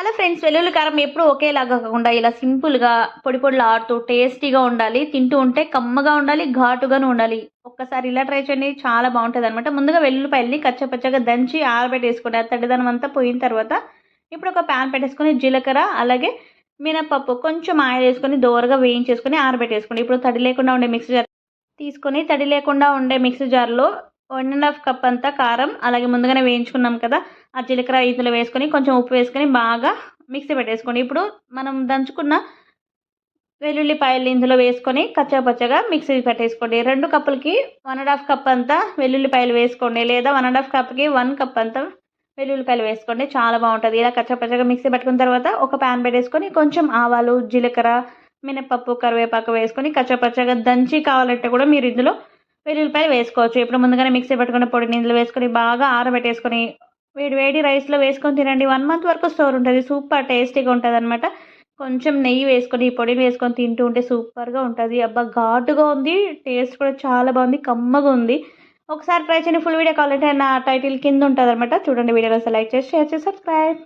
Hello friends, వెల్లుల్లి కారం ఎప్పుడు ఒకేలాగా కాకుండా ఇలా సింపుల్గా పొడి పొడిలా ఆడుతూ టేస్టీగా ఉండాలి. తింటూ ఉంటే కమ్మగా ఉండాలి, ఘాటుగాను ఉండాలి. ఒక్కసారి ఇలా ట్రై చేయండి, చాలా బాగుంటుంది అనమాట. ముందుగా వెల్లుల్లిపాయల్ని కచ్చపచ్చగా దంచి ఆరబెట్టేసుకోండి. ఆ తడిదనం అంతా పోయిన తర్వాత ఇప్పుడు ఒక ప్యాన్ పెట్టేసుకొని జీలకర్ర అలాగే మినపప్పు కొంచెం ఆయిల్ వేసుకొని దోరగా వేయించేసుకొని ఆరబెట్టేసుకోండి. ఇప్పుడు తడి లేకుండా ఉండే మిక్సీ జార్ తీసుకొని తడి లేకుండా ఉండే మిక్సీ జార్లో 1½ కప్ అంతా కారం అలాగే ముందుగానే వేయించుకున్నాం కదా ఆ జీలకర్ర ఇందులో వేసుకొని కొంచెం ఉప్పు వేసుకొని బాగా మిక్సీ పెట్టేసుకోండి. ఇప్పుడు మనం దంచుకున్న వెల్లుల్లిపాయలు ఇందులో వేసుకొని కచ్చాపచ్చగా మిక్సీ పెట్టేసుకోండి. 2 కప్పులకి 1½ కప్ అంతా వెల్లుల్లిపాయలు వేసుకోండి, లేదా 1½ కప్కి 1 కప్ అంతా వెల్లుల్లిపాయలు వేసుకోండి. చాలా బాగుంటుంది. ఇలా కచ్చాపచ్చగా మిక్సీ పెట్టుకున్న తర్వాత ఒక ప్యాన్ పెట్టేసుకొని కొంచెం ఆవాలు, జీలకర్ర, మినపప్పు, కరివేపాకు వేసుకొని కచ్చాపచ్చగా దంచి కావాలంటే కూడా మీరు ఇందులో వెల్లుల్లిపాయలు వేసుకోవచ్చు. ఇప్పుడు ముందుగానే మిక్సీ పెట్టుకున్న పొడిని ఇందులో వేసుకొని బాగా ఆరబెట్టేసుకొని వేడి వేడి రైస్లో వేసుకొని తినండి. 1 మంత్ వరకు స్టోర్ ఉంటుంది. సూపర్ టేస్టీగా ఉంటుంది అనమాట. కొంచెం నెయ్యి వేసుకొని ఈ పొడిని వేసుకొని తింటూ ఉంటే సూపర్గా ఉంటుంది. అబ్బా, ఘాటుగా ఉంది, టేస్ట్ కూడా చాలా బాగుంది, కమ్మగా ఉంది. ఒకసారి ట్రై చేయండి. ఫుల్ వీడియో కావాలంటే నా టైటిల్ కింద ఉంటుంది అనమాట. చూడండి, వీడియోలో లైక్ చేసి షేర్ చేసి సబ్స్క్రైబ్.